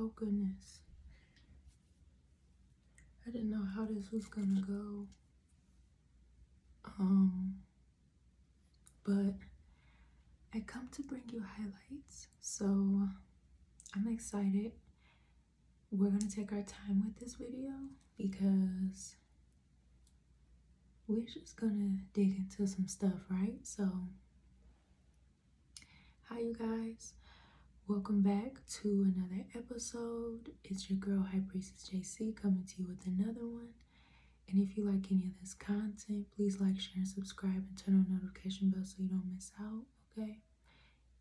Oh goodness. I didn't know how this was gonna go. But I come to bring you highlights. So I'm excited. We're gonna take our time with this video because we're just gonna dig into some stuff, right? So hi you guys, welcome back to another episode. It's your girl HighPriestess JC coming to you with another one. And if you like any of this content, please like, share, and subscribe, and turn on notification bell so you don't miss out, okay?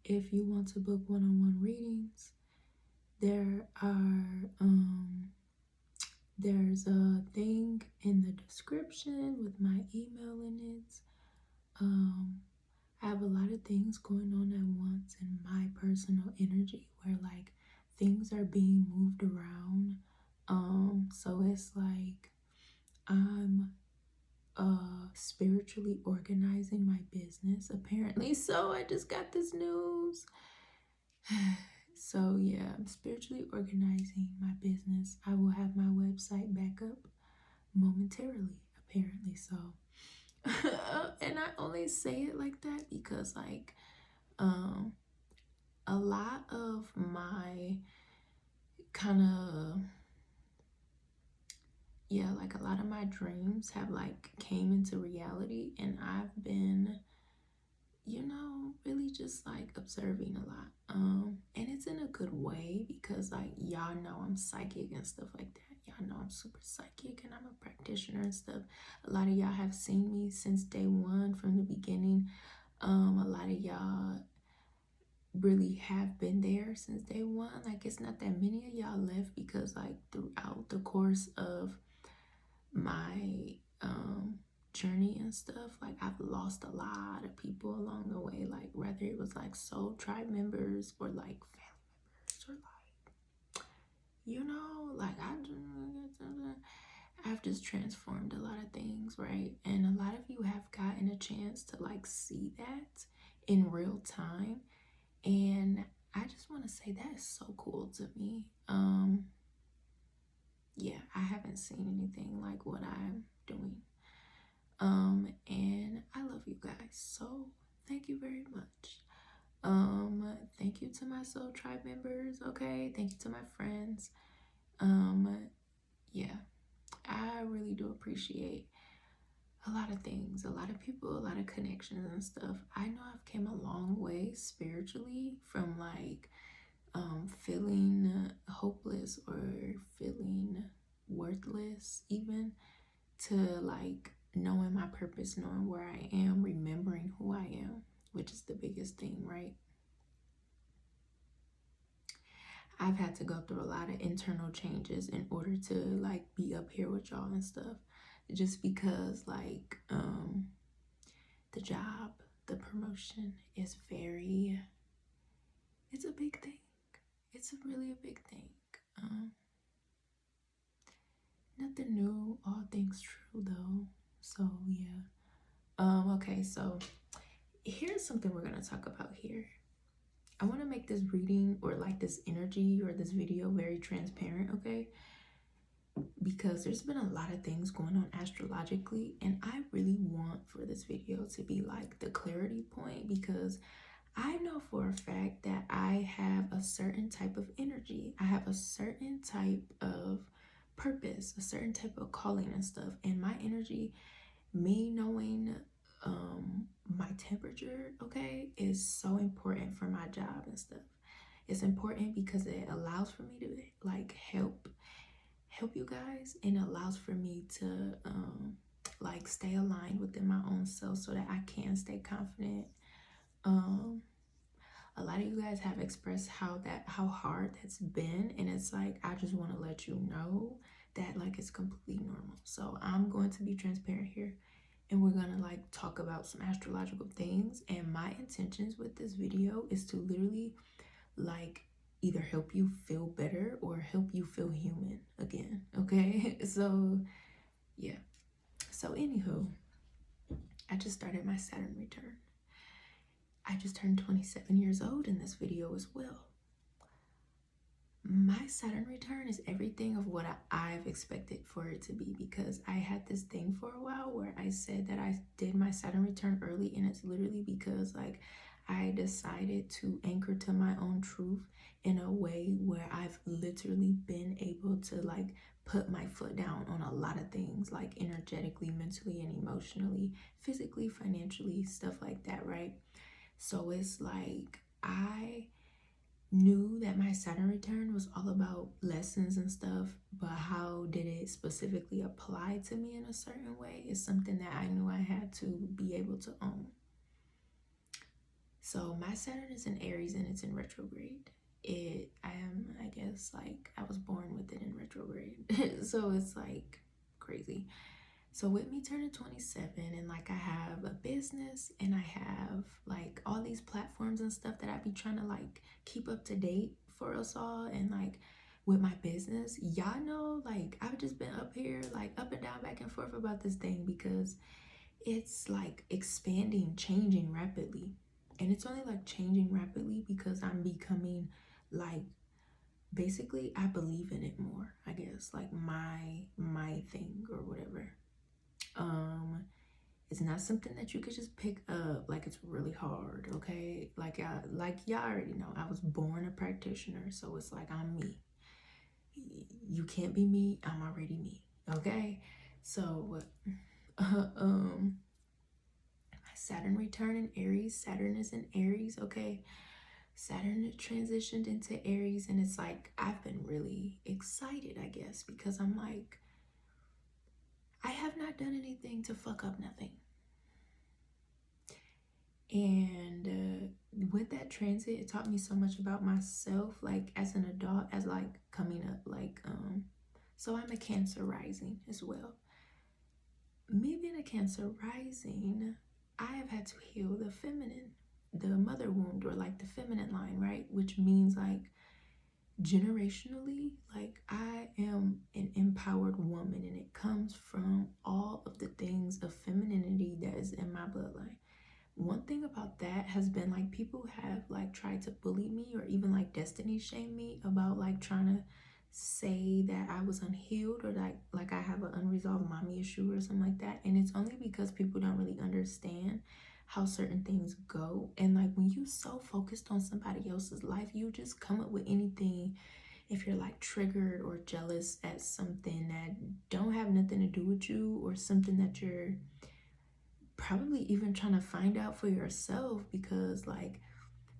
If you want to book one-on-one readings, there's a thing in the description with my email in it. I have a lot of things going on at once in my personal energy where like things are being moved around. So it's like I'm spiritually organizing my business apparently. So I just got this news. So yeah, I'm spiritually organizing my business. I will have my website back up momentarily apparently. So and I only say it like that because like a lot of my kind of like a lot of my dreams have like came into reality, and I've been, you know, really just like observing a lot. And it's in a good way because like y'all know I'm psychic and stuff like that. Y'all know I'm super psychic and I'm a practitioner and stuff. A lot of y'all have seen me since day one, from the beginning. A lot of y'all really have been there since day one. Like it's not that many of y'all left because like throughout the course of my journey and stuff, like I've lost a lot of people along the way, like whether it was like soul tribe members or like family members or like, you know, like I've just transformed a lot of things, right? And a lot of you have gotten a chance to like see that in real time, and I just want to say that is so cool to me. Yeah, I haven't seen anything like what I'm doing. And I love you guys, so thank you very much. Thank you to my soul tribe members, okay? Thank you to my friends. Yeah, I really do appreciate a lot of things, a lot of people, a lot of connections and stuff. I know I've came a long way spiritually from like feeling hopeless or feeling worthless even, to like knowing my purpose, knowing where I am, remembering who I am, which is the biggest thing, right? I've had to go through a lot of internal changes in order to like be up here with y'all and stuff, just because like the job, the promotion is it's a big thing. It's really a big thing. Nothing new, all things true though. So yeah. Okay, so here's something we're gonna talk about here. I want to make this reading or like this energy or this video very transparent, okay? Because there's been a lot of things going on astrologically, and I really want for this video to be like the clarity point, because I know for a fact that I have a certain type of energy. I have a certain type of purpose, a certain type of calling and stuff. And my energy, me knowing my temperature, okay, is so important for my job and stuff. It's important because it allows for me to like help you guys, and it allows for me to like stay aligned within my own self so that I can stay confident. A lot of you guys have expressed how hard that's been, and it's like I just want to let you know that like it's completely normal. So I'm going to be transparent here, and we're gonna like talk about some astrological things. And my intentions with this video is to literally like either help you feel better or help you feel human again, okay? So yeah, so anywho, I just started my Saturn return. I just turned 27 years old in this video as well. my Saturn return is everything of what I've expected for it to be, because I had this thing for a while where I said that I did my Saturn return early, and it's literally because like I decided to anchor to my own truth in a way where I've literally been able to like put my foot down on a lot of things, like energetically, mentally, and emotionally, physically, financially, stuff like that, right? So it's like I knew that my Saturn return was all about lessons and stuff, but how did it specifically apply to me in a certain way is something that I knew I had to be able to own. So my Saturn is in Aries and it's in retrograde. I guess like I was born with it in retrograde. So it's like crazy. So with me turning 27 and like I have a business and I have like all these platforms and stuff that I be trying to like keep up to date for us all, and like with my business, y'all know like I've just been up here like up and down, back and forth about this thing because it's like expanding, changing rapidly. And it's only like changing rapidly because I'm becoming like, basically I believe in it more, I guess, like my thing or whatever. It's not something that you could just pick up. Like, it's really hard, okay? Like y'all already know, I was born a practitioner, so it's like I'm me. You can't be me, I'm already me, okay? So my Saturn return in Aries. Saturn is in Aries, okay? Saturn transitioned into Aries, and it's like I've been really excited, I guess, because I'm like, I have not done anything to fuck up nothing. And with that transit, it taught me so much about myself, like as an adult, as like coming up, like so I'm a Cancer rising as well. Me being a Cancer rising, I have had to heal the feminine, the mother wound, or like the feminine line, right? Which means like generationally, like I am an empowered woman, and it comes from all of the things of femininity that is in my bloodline. One thing about that has been like people have like tried to bully me or even like destiny shame me about like trying to say that I was unhealed or like I have an unresolved mommy issue or something like that. And it's only because people don't really understand how certain things go. And like when you so focused on somebody else's life, you just come up with anything if you're like triggered or jealous at something that don't have nothing to do with you, or something that you're probably even trying to find out for yourself, because like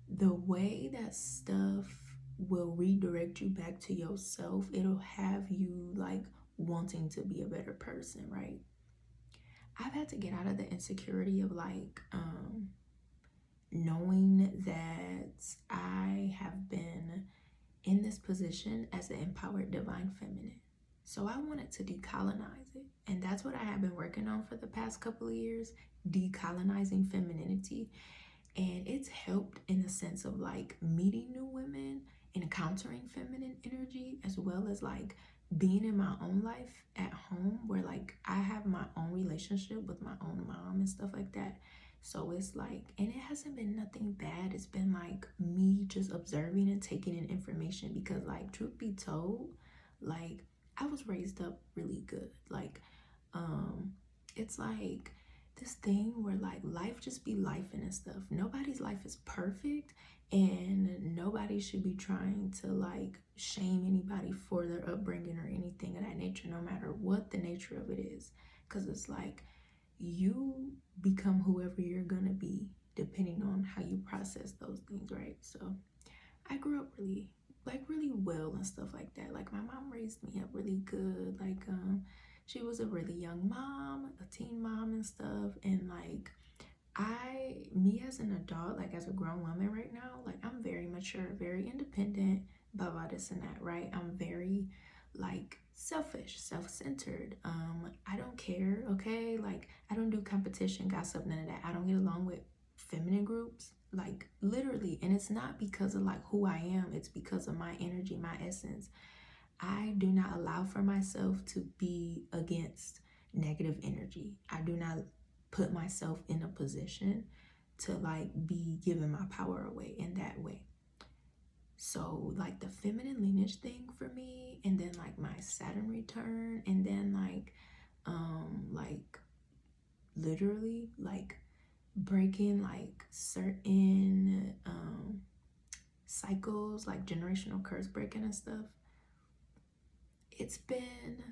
the way that stuff will redirect you back to yourself, it'll have you like wanting to be a better person, right? I've had to get out of the insecurity of like knowing that I have been in this position as an empowered divine feminine. So I wanted to decolonize it. And that's what I have been working on for the past couple of years, decolonizing femininity. And it's helped in the sense of like meeting new women, encountering feminine energy, as well as like being in my own life at home, where like I have my own relationship with my own mom and stuff like that. So it's like, and it hasn't been nothing bad. It's been like me just observing and taking in information, because like truth be told, like I was raised up really good. Like it's like this thing where like life just be life and stuff. Nobody's life is perfect, and nobody should be trying to like shame anybody for their upbringing or anything of that nature, no matter what the nature of it is. Because it's like you become whoever you're gonna be depending on how you process those things, right? So I grew up really well and stuff like that. Like my mom raised me up really good. Like she was a really young mom, a teen mom and stuff. And like me as an adult, like as a grown woman right now, like I'm very mature, very independent, blah blah this and that, right? I'm very like selfish, self-centered. I don't care, okay? Like I don't do competition, gossip, none of that. I don't get along with feminine groups, like literally. And it's not because of like who I am, it's because of my energy, my essence. I do not allow for myself to be against negative energy. I do not put myself in a position to like be giving my power away in that way. So like the feminine lineage thing for me, and then like my Saturn return, and then like literally like breaking like certain cycles, like generational curse breaking and stuff. It's been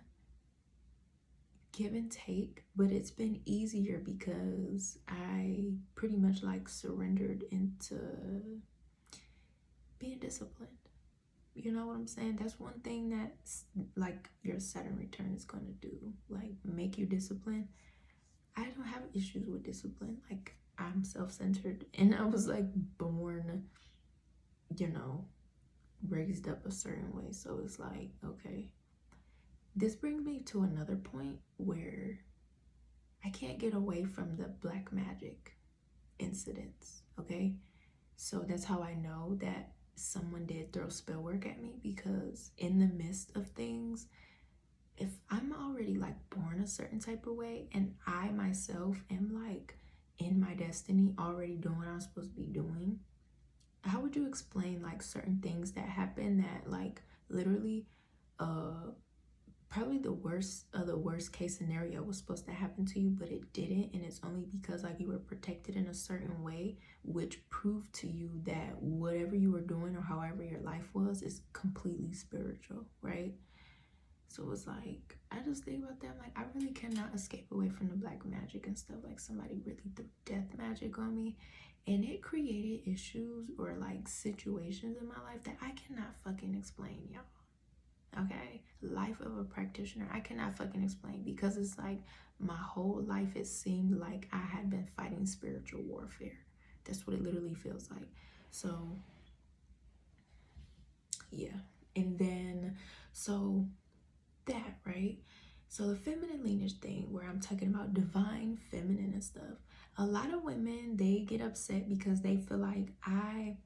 give and take, but it's been easier because I pretty much like surrendered into being disciplined. You know what I'm saying? That's one thing that's like your Saturn return is going to do, like make you disciplined. I don't have issues with discipline. Like I'm self-centered, and I was like born, you know, raised up a certain way. So it's like, okay, this brings me to another point where I can't get away from the black magic incidents. Okay, so that's how I know that someone did throw spell work at me, because in the midst of things, if I'm already like born a certain type of way and I myself am like in my destiny already doing what I'm supposed to be doing, how would you explain like certain things that happen that like literally probably the worst case scenario was supposed to happen to you, but it didn't, and it's only because like you were protected in a certain way, which proved to you that whatever you were doing or however your life was is completely spiritual, right? So it's like, I just think about that, like I really cannot escape away from the black magic and stuff. Like somebody really threw death magic on me, and it created issues or like situations in my life that I cannot fucking explain, y'all. Okay, life of a practitioner, I cannot fucking explain, because it's like my whole life it seemed like I had been fighting spiritual warfare. That's what it literally feels like. So yeah, and then so that, right? So the feminine lineage thing, where I'm talking about divine feminine and stuff, a lot of women, they get upset because they feel like I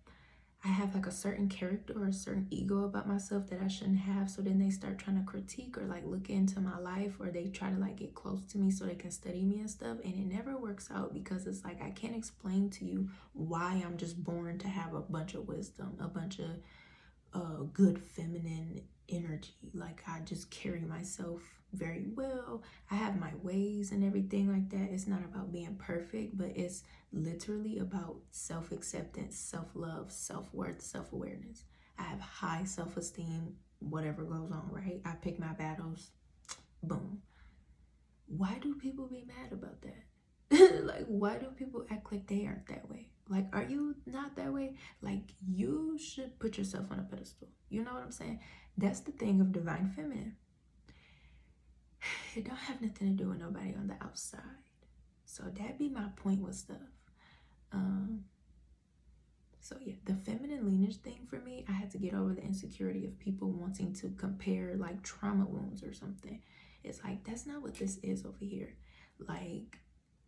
have like a certain character or a certain ego about myself that I shouldn't have. So then they start trying to critique or like look into my life, or they try to like get close to me so they can study me and stuff. And it never works out, because it's like I can't explain to you why I'm just born to have a bunch of wisdom, a bunch of good feminine energy. Like I just carry myself very well. I have my ways and everything like that. It's not about being perfect, but it's literally about self-acceptance, self-love, self-worth, self-awareness. I have high self-esteem, whatever goes on, right? I pick my battles, boom. Why do people be mad about that? Like, why do people act like they aren't that way? Like, are you not that way? Like, you should put yourself on a pedestal. You know what I'm saying? That's the thing of divine feminine. It don't have nothing to do with nobody on the outside. So that be my point with stuff. So yeah, the feminine lineage thing for me, I had to get over the insecurity of people wanting to compare like trauma wounds or something. It's like, that's not what this is over here. Like,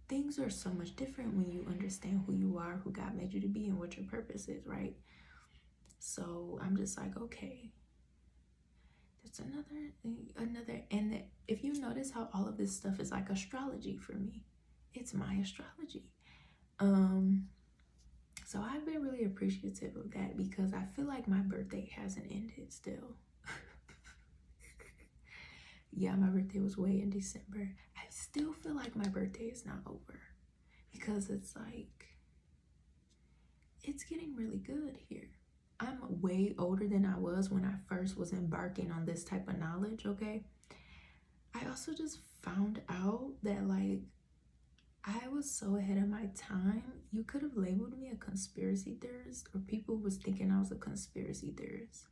things are so much different when you understand who you are, who God made you to be, and what your purpose is, right? So I'm just like, okay, that's another. And if you notice how all of this stuff is like astrology for me, it's my astrology. So I've been really appreciative of that, because I feel like my birthday hasn't ended still. Yeah, my birthday was way in December. I still feel like my birthday is not over, because it's like, it's getting really good here. I'm way older than I was when I first was embarking on this type of knowledge, okay? I also just found out that like I was so ahead of my time. You could have labeled me a conspiracy theorist, or people was thinking I was a conspiracy theorist.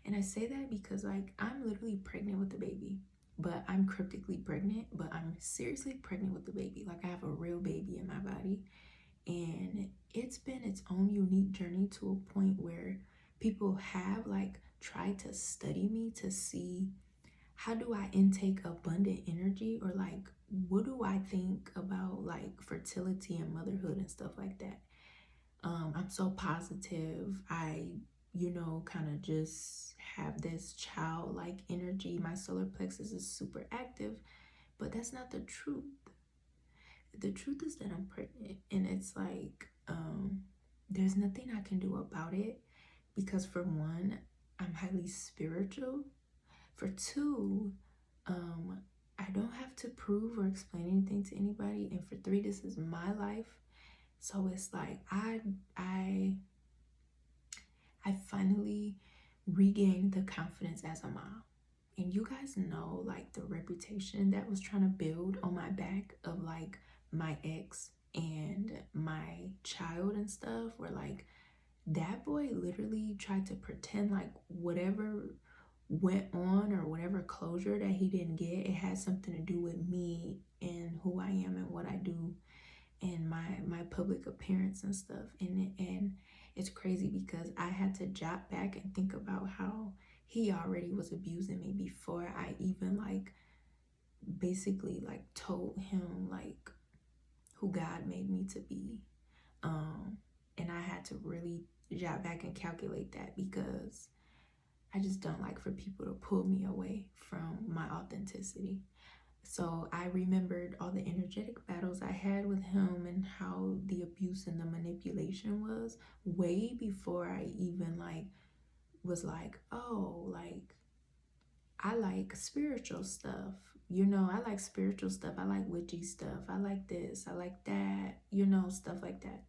And I say that because like I'm literally pregnant with the baby, but I'm cryptically pregnant, but I'm seriously pregnant with the baby. Like I have a real baby in my body. And it's been its own unique journey, to a point where people have like tried to study me to see how do I intake abundant energy, or like what do I think about like fertility and motherhood and stuff like that. I'm so positive. I, kind of just have this childlike energy. My solar plexus is super active, but that's not the truth. The truth is that I'm pregnant, and it's like there's nothing I can do about it, because for one, I'm highly spiritual. For two, I don't have to prove or explain anything to anybody. And for three, this is my life. So it's like I finally regained the confidence as a mom. And you guys know, like, the reputation that was trying to build on my back of like my ex and my child and stuff, where like that boy literally tried to pretend like whatever went on or whatever closure that he didn't get, it had something to do with me and who I am and what I do and my public appearance and stuff. And it's crazy because I had to jot back and think about how he already was abusing me before I even like basically like told him like who God made me to be. And I had to really jot back and calculate that, because I just don't like for people to pull me away from my authenticity. So I remembered all the energetic battles I had with him and how the abuse and the manipulation was way before I even like was like, oh, like I like spiritual stuff. You know, I like spiritual stuff. I like witchy stuff. I like this. I like that. You know, stuff like that.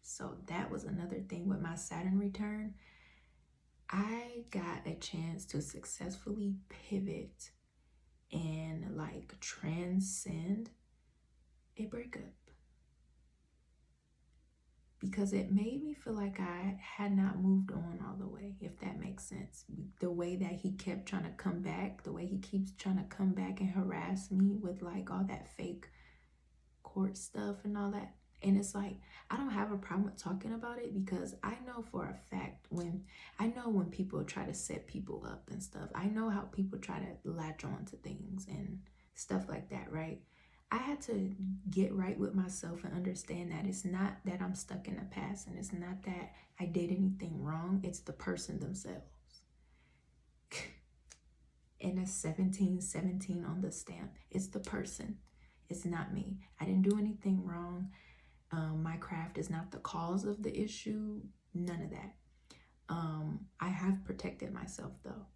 So that was another thing with my Saturn return. I got a chance to successfully pivot and like transcend a breakup, because it made me feel like I had not moved on all the way, if that makes sense. The way that he kept trying to come back, the way he keeps trying to come back and harass me with like all that fake court stuff and all that. And it's like, I don't have a problem with talking about it, because I know for a fact when people try to set people up and stuff. I know how people try to latch on to things and stuff like that, right? I had to get right with myself and understand that it's not that I'm stuck in the past, and it's not that I did anything wrong. It's the person themselves. And it's 1717 on the stamp. It's the person. It's not me. I didn't do anything wrong. My craft is not the cause of the issue. None of that. I have protected myself though.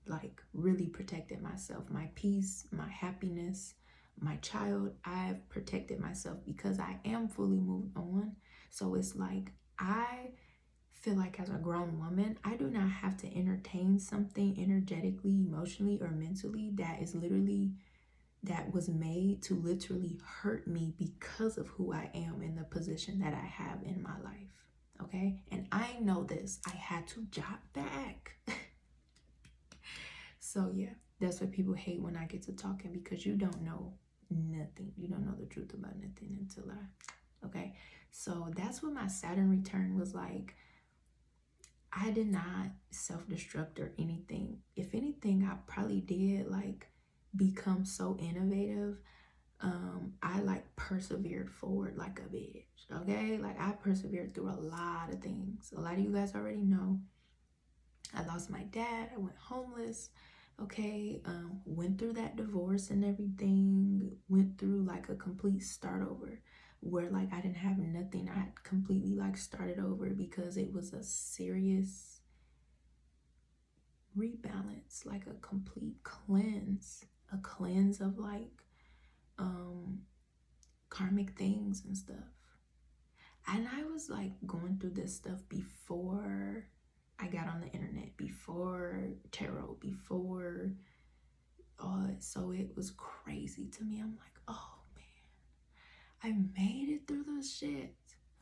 Like really protected myself. My peace, my happiness, my child. I've protected myself because I am fully moved on. So it's like I feel like as a grown woman, I do not have to entertain something energetically, emotionally, or mentally that was made to literally hurt me because of who I am and the position that I have in my life. Okay? And I know this. I had to jot back. So yeah, that's why people hate when I get to talking, because you don't know nothing. You don't know the truth about nothing until okay? So that's what my Saturn return was like. I did not self-destruct or anything. If anything, I probably did like become so innovative. I like persevered forward like a bitch, okay? Like I persevered through a lot of things. A lot of you guys already know. I lost my dad. I went homeless, okay? Went through that divorce and everything. Went through like a complete start over, where like I didn't have nothing. I completely like started over because it was a serious rebalance, like a complete cleanse, a cleanse of like karmic things and stuff. And I was like going through this stuff before I got on the internet, before tarot, before all that. So it was crazy to me. I'm like, oh man, I made it through the shit.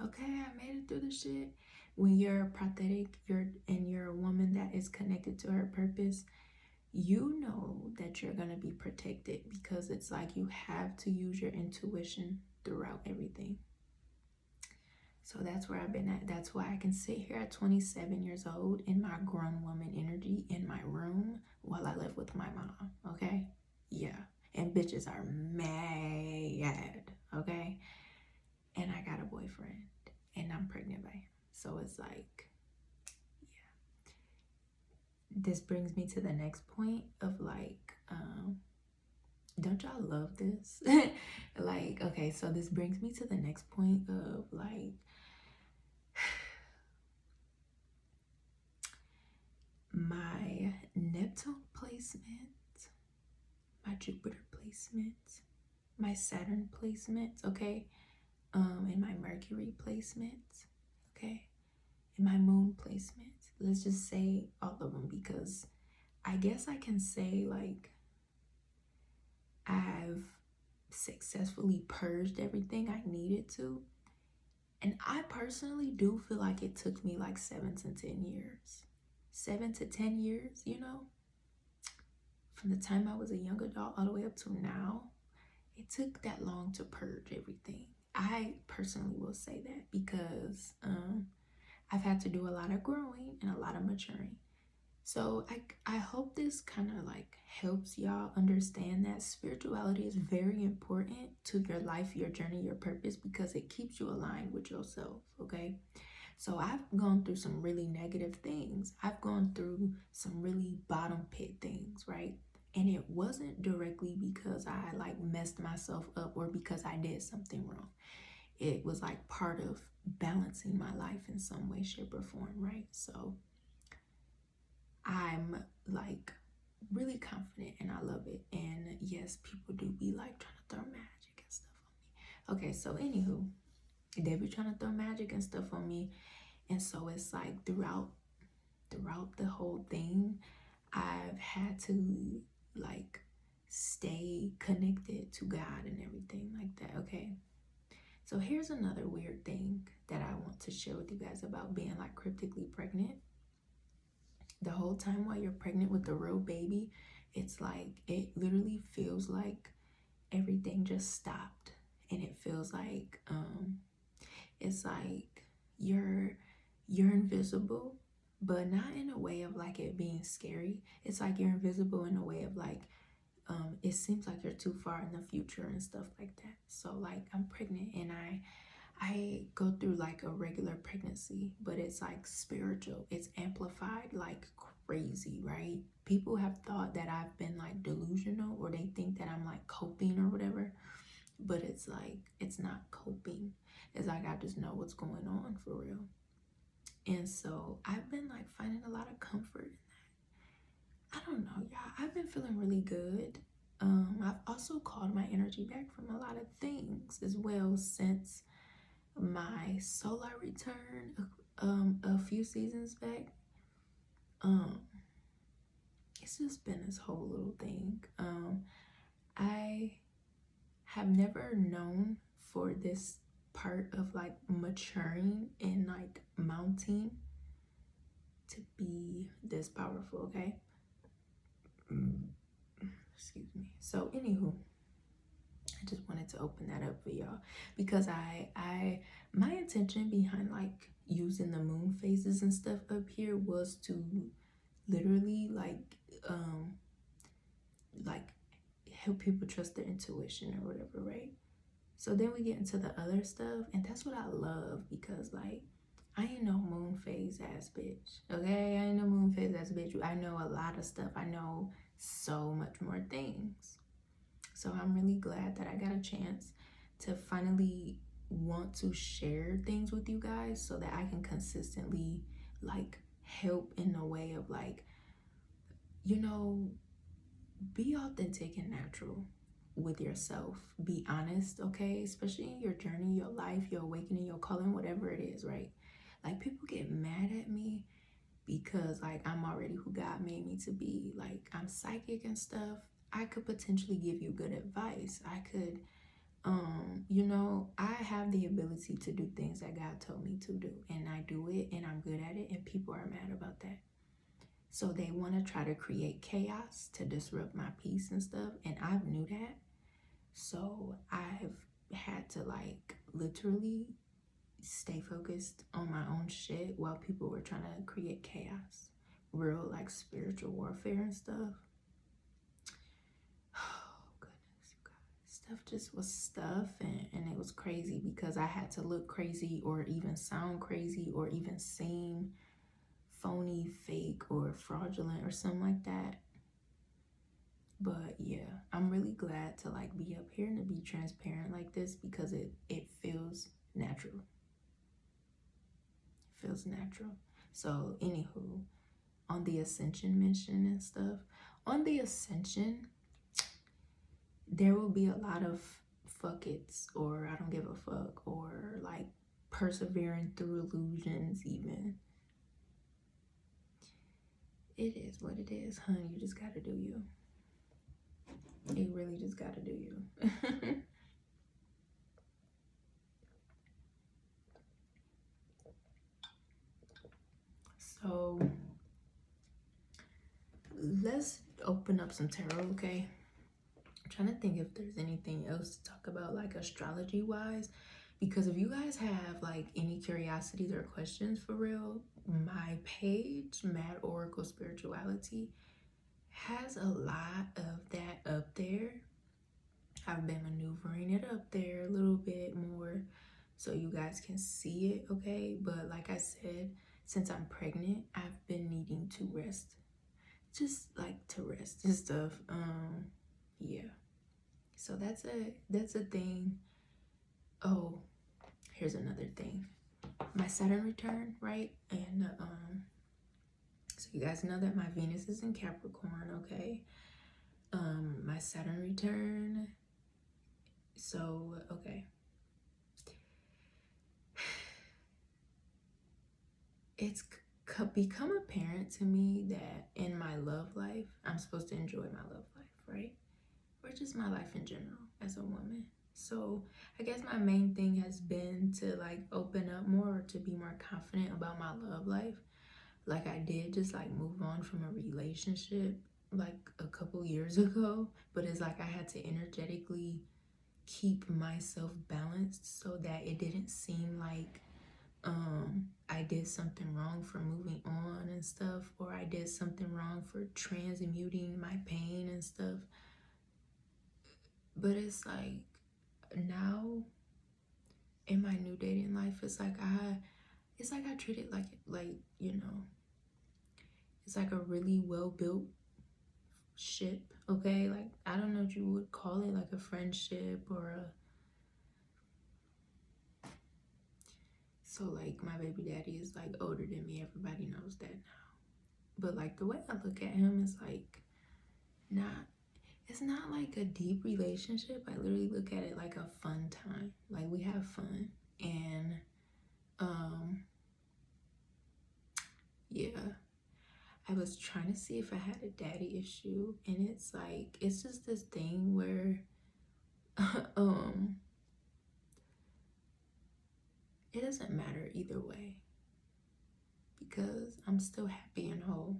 Okay, I made it through the shit. When you're prophetic, you're a woman that is connected to her purpose, you know that you're going to be protected, because it's like you have to use your intuition throughout everything. So that's where I've been at. That's why I can sit here at 27 years old in my grown woman energy in my room while I live with my mom, okay? Yeah. And bitches are mad, okay? And I got a boyfriend and I'm pregnant by him. So it's like, yeah. This brings me to the next point of like, don't y'all love this? Like, okay, so this brings me to the next point of like, Neptune placement, my Jupiter placement, my Saturn placement, okay, and my Mercury placement, okay, and my moon placement. Let's just say all of them, because I guess I can say like I've successfully purged everything I needed to. And I personally do feel like it took me like 7 to 10 years. 7 to 10 years, you know? From the time I was a young adult all the way up to now, it took that long to purge everything. I personally will say that because I've had to do a lot of growing and a lot of maturing. So I hope this kind of like helps y'all understand that spirituality is very important to your life, your journey, your purpose, because it keeps you aligned with yourself, okay? So I've gone through some really negative things. I've gone through some really bottom pit things, right? And it wasn't directly because I like messed myself up or because I did something wrong. It was like part of balancing my life in some way, shape, or form, right? So I'm like really confident and I love it. And yes, people do be like trying to throw magic and stuff on me. Okay, so anywho, they be trying to throw magic and stuff on me. And so it's like throughout the whole thing, I've had to like stay connected to God and everything like that, okay? So here's another weird thing that I want to share with you guys about being like cryptically pregnant. The whole time while you're pregnant with the real baby, it's like, it literally feels like everything just stopped. And it feels like, it's like you're invisible, but not in a way of like it being scary. It's like you're invisible in a way of like, it seems like you're too far in the future and stuff like that. So like I'm pregnant and I go through like a regular pregnancy, but it's like spiritual. It's amplified like crazy, right? People have thought that I've been like delusional, or they think that I'm like coping or whatever, but it's like, it's not coping. It's like I just know what's going on for real. And so I've been like finding a lot of comfort in that. I don't know, y'all. I've been feeling really good. I've also called my energy back from a lot of things as well since my solar return a few seasons back. It's just been this whole little thing. I have never known for this part of like maturing and like mounting to be this powerful, okay? Excuse me. So anywho, I just wanted to open that up for y'all because my intention behind like using the moon phases and stuff up here was to literally like help people trust their intuition or whatever, right? So then we get into the other stuff, and that's what I love, because like I ain't no moon phase ass bitch, okay? I ain't no moon phase ass bitch. I know a lot of stuff. I know so much more things. So I'm really glad that I got a chance to finally want to share things with you guys so that I can consistently like help in the way of like, you know, be authentic and natural with yourself. Be honest, okay? Especially in your journey, your life, your awakening, your calling, whatever it is, right? Like people get mad at me because like I'm already who God made me to be. Like I'm psychic and stuff. I could potentially give you good advice. I could, you know, I have the ability to do things that God told me to do, and I do it and I'm good at it, and people are mad about that. So they want to try to create chaos to disrupt my peace and stuff, and I knew that. So I've had to like literally stay focused on my own shit while people were trying to create chaos, real like spiritual warfare and stuff. Oh goodness, you guys, stuff just was stuff, and it was crazy because I had to look crazy or even sound crazy or even seem phony, fake, or fraudulent or something like that. But yeah, I'm really glad to like be up here and to be transparent like this because it feels natural. It feels natural. So anywho, on the ascension mission and stuff. On the ascension, there will be a lot of fuck it's, or I don't give a fuck, or like persevering through illusions even. It is what it is, honey. You just gotta do you. You really just gotta do you. So let's open up some tarot, okay? I'm trying to think if there's anything else to talk about, like astrology wise, because if you guys have like any curiosities or questions for real, my page, Mad Oracle Spirituality, has a lot of that up there. I've been maneuvering it up there a little bit more so you guys can see it, okay? But like I said, since I'm pregnant, I've been needing to rest, just like to rest and stuff. Yeah, so that's a thing. Oh, here's another thing. My Saturn return, right? And so you guys know that my Venus is in Capricorn, okay? My Saturn return. So, okay. It's become apparent to me that in my love life, I'm supposed to enjoy my love life, right? Or just my life in general as a woman. So I guess my main thing has been to like open up more, or to be more confident about my love life. Like I did just like move on from a relationship like a couple years ago, but it's like I had to energetically keep myself balanced so that it didn't seem like I did something wrong for moving on and stuff, or I did something wrong for transmuting my pain and stuff. But it's like now in my new dating life, it's like I treat it like you know, it's like a really well built ship, okay? Like I don't know what you would call it, like a friendship or a. So like my baby daddy is like older than me, everybody knows that now. But like the way I look at him is like it's not like a deep relationship. I literally look at it like a fun time. Like we have fun. And yeah. I was trying to see if I had a daddy issue, and it's like it's just this thing where it doesn't matter either way, because I'm still happy and whole,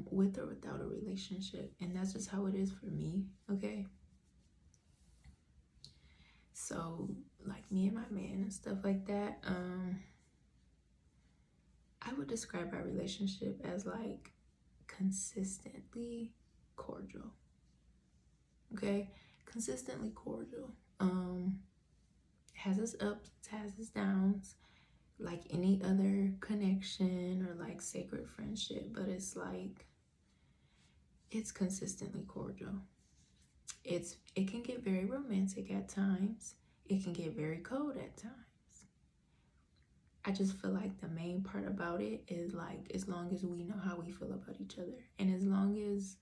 with or without a relationship, and that's just how it is for me, okay? So like me and my man and stuff like that, I would describe our relationship as like consistently cordial, okay? Consistently cordial. Has its ups, has its downs, like any other connection or like sacred friendship, but it's like it's consistently cordial. It can get very romantic at times. It can get very cold at times. I just feel like the main part about it is like as long as we know how we feel about each other, and as long as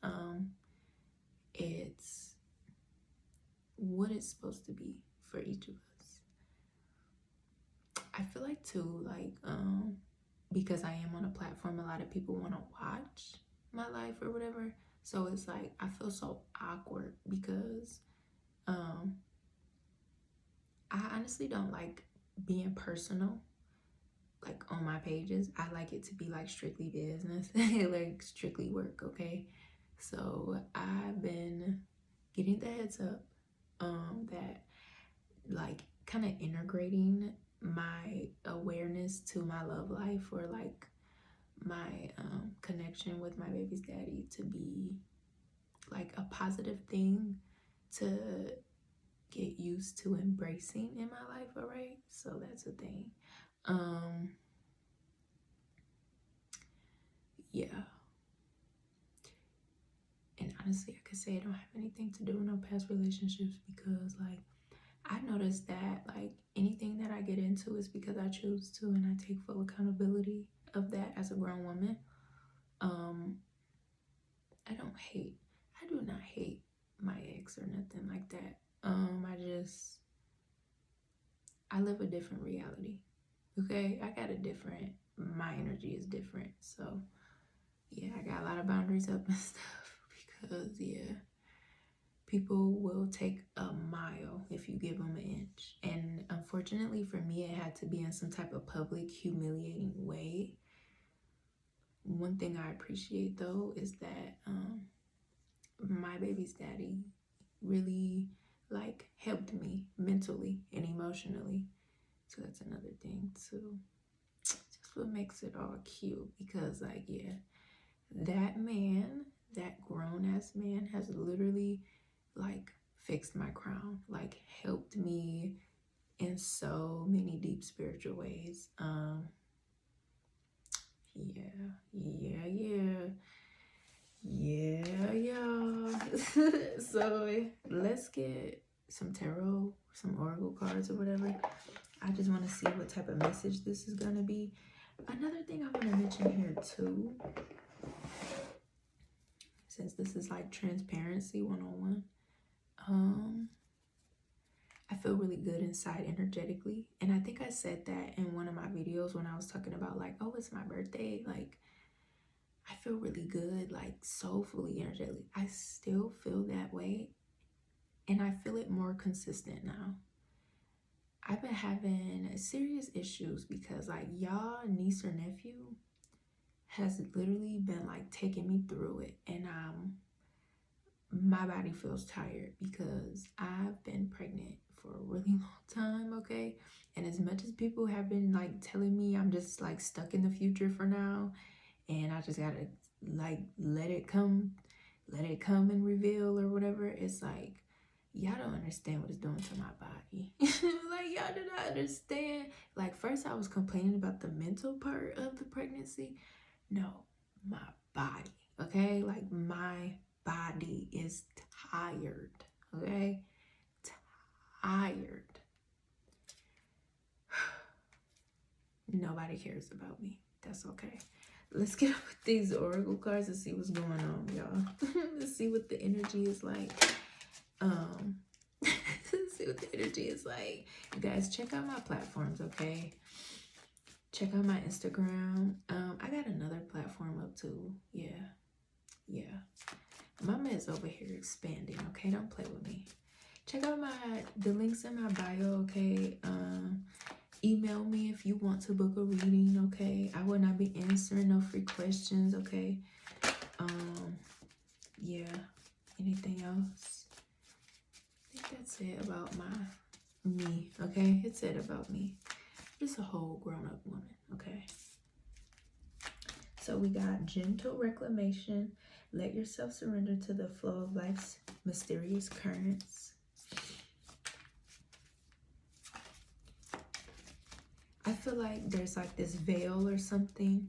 it's what it's supposed to be for each of us. I feel like too, like because I am on a platform, a lot of people want to watch my life or whatever, so it's like I feel so awkward because I honestly don't like being personal like on my pages. I like it to be like strictly business, like strictly work, okay? So I've been getting the heads up that like kind of integrating my awareness to my love life, or like my connection with my baby's daddy, to be like a positive thing to get used to embracing in my life, all right? So that's a thing. Yeah. And honestly, I could say I don't have anything to do with no past relationships, because like I noticed that like anything that I get into is because I choose to, and I take full accountability of that as a grown woman. I do not hate my ex or nothing like that. I live a different reality. Okay, I got a different, my energy is different. So yeah, I got a lot of boundaries up and stuff because yeah, people will take a mile if you give them an inch. And unfortunately for me, it had to be in some type of public humiliating way. One thing I appreciate though is that my baby's daddy really like helped me mentally and emotionally. So that's another thing too. Just what makes it all cute, because like yeah, that man, that grown-ass man has literally like fixed my crown, like helped me in so many deep spiritual ways. Yeah. So let's get some tarot, some oracle cards or whatever. I just want to see what type of message this is gonna be. Another thing I want to mention here too, since this is like transparency 101, I feel really good inside energetically. And I think I said that in one of my videos when I was talking about like, oh, it's my birthday. Like, I feel really good, like soulfully, energetically. I still feel that way. And I feel it more consistent now. I've been having serious issues because like y'all niece or nephew has literally been like taking me through it. And my body feels tired because I've been pregnant for a really long time, okay? And as much as people have been like telling me I'm just like stuck in the future for now, and I just gotta like let it come and reveal or whatever, it's like, y'all don't understand what it's doing to my body. Like, y'all do not understand. Like, first I was complaining about the mental part of the pregnancy. No, my body, okay? Like, my body is tired, okay? Tired. Nobody cares about me. That's okay. Let's get up with these oracle cards and see what's going on, y'all. Let's see what the energy is like. Let's see what the energy is like. You guys, check out my platforms, okay? Check out my Instagram. I got another platform up too. Yeah. Mama is over here expanding, okay? Don't play with me. Check out the links in my bio, okay? Email me if you want to book a reading, okay? I will not be answering no free questions, okay? Yeah. Anything else? I think that's it about me, okay? It's it about me. Just a whole grown-up woman, okay? So we got gentle reclamation. Let yourself surrender to the flow of life's mysterious currents. I feel like there's like this veil or something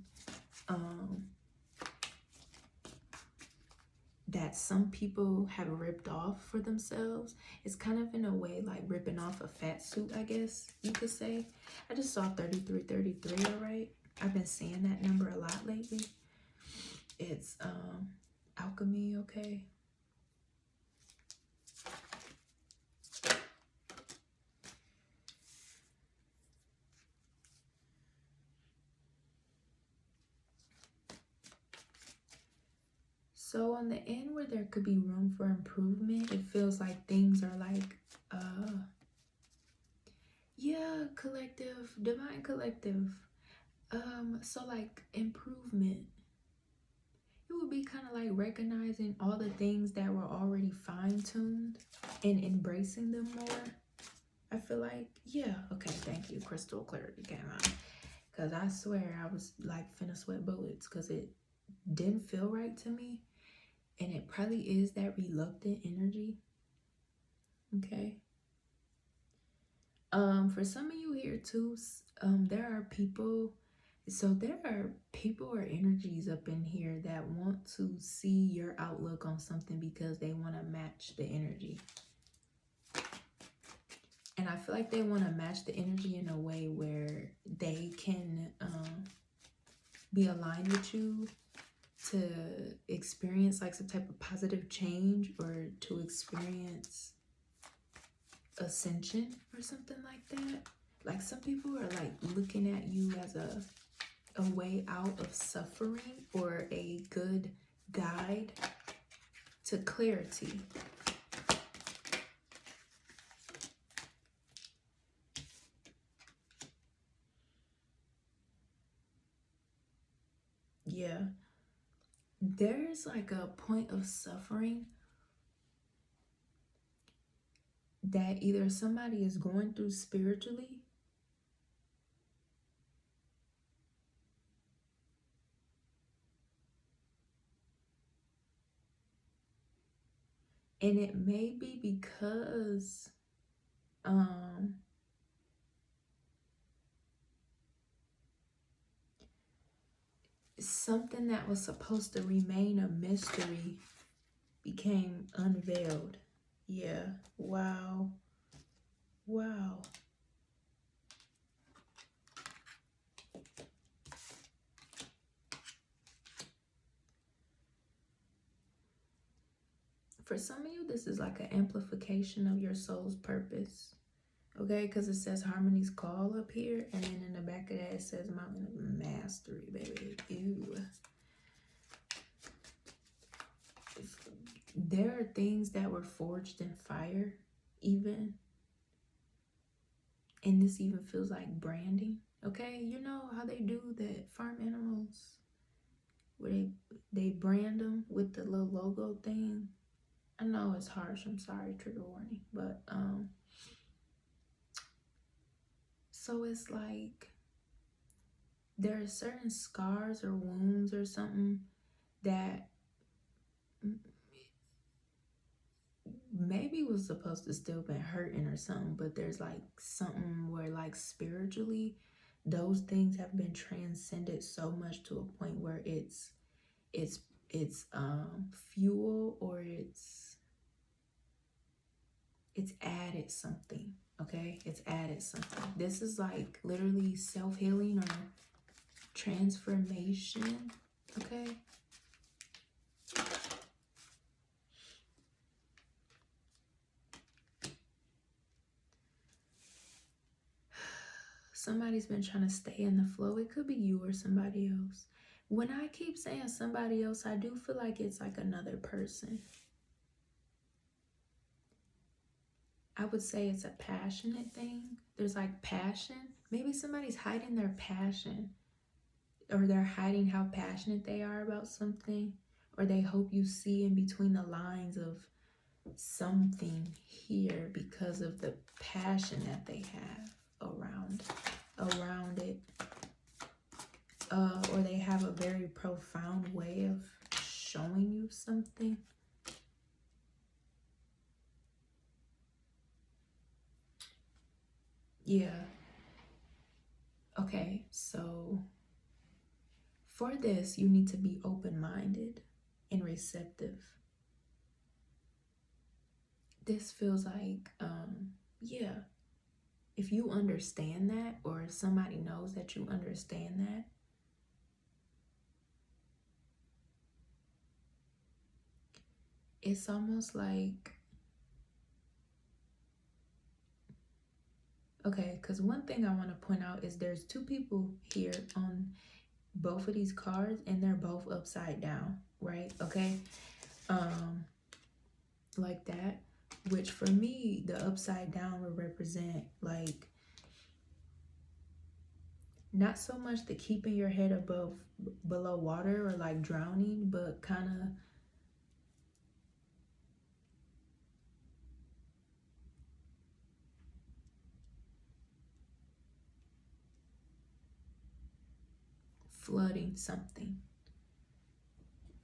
that some people have ripped off for themselves. It's kind of in a way like ripping off a fat suit, I guess you could say. I just saw 3333, all right? I've been seeing that number a lot lately. It's alchemy, okay? So on the end where there could be room for improvement, it feels like things are like, yeah, collective, divine collective. So like improvement. It would be kind of like recognizing all the things that were already fine-tuned and embracing them more. I feel like, yeah, okay, thank you. Crystal clarity came out. Because I swear I was like finna sweat bullets because it didn't feel right to me. And it probably is that reluctant energy. Okay. For some of you here too, there are people or energies up in here that want to see your outlook on something because they want to match the energy. And I feel like they want to match the energy in a way where they can be aligned with you to experience like some type of positive change, or to experience ascension or something like that. Like some people are like looking at you as a way out of suffering, or a good guide to clarity. Yeah, there's like a point of suffering that either somebody is going through spiritually, and it may be because something that was supposed to remain a mystery became unveiled. Yeah, wow. Wow. For some of you, this is like an amplification of your soul's purpose. Okay, because it says Harmony's Call up here, and then in the back of that it says Mountain of Mastery, baby. Ew. There are things that were forged in fire, even. And this even feels like branding. Okay, you know how they do that farm animals, where they brand them with the little logo thing. I know it's harsh, I'm sorry, trigger warning, but so it's like there are certain scars or wounds or something that maybe was supposed to still been hurting or something, but there's like something where like spiritually those things have been transcended so much to a point where it's fuel, or it's added something. Okay, it's added something. This is like literally self-healing or transformation. Okay, somebody's been trying to stay in the flow. It could be you or somebody else. When I keep saying somebody else, I do feel like it's like another person. I would say it's a passionate thing. There's like passion. Maybe somebody's hiding their passion, or they're hiding how passionate they are about something, or they hope you see in between the lines of something here because of the passion that they have around it. Or they have a very profound way of showing you something. Yeah. Okay, so for this, you need to be open-minded and receptive. This feels like, yeah, if you understand that, or if somebody knows that you understand that, it's almost like, okay, because one thing I want to point out is there's two people here on both of these cards, and they're both upside down, right? Okay, like that, which for me, the upside down would represent like not so much the keeping your head below water, or like drowning, but kind of flooding something.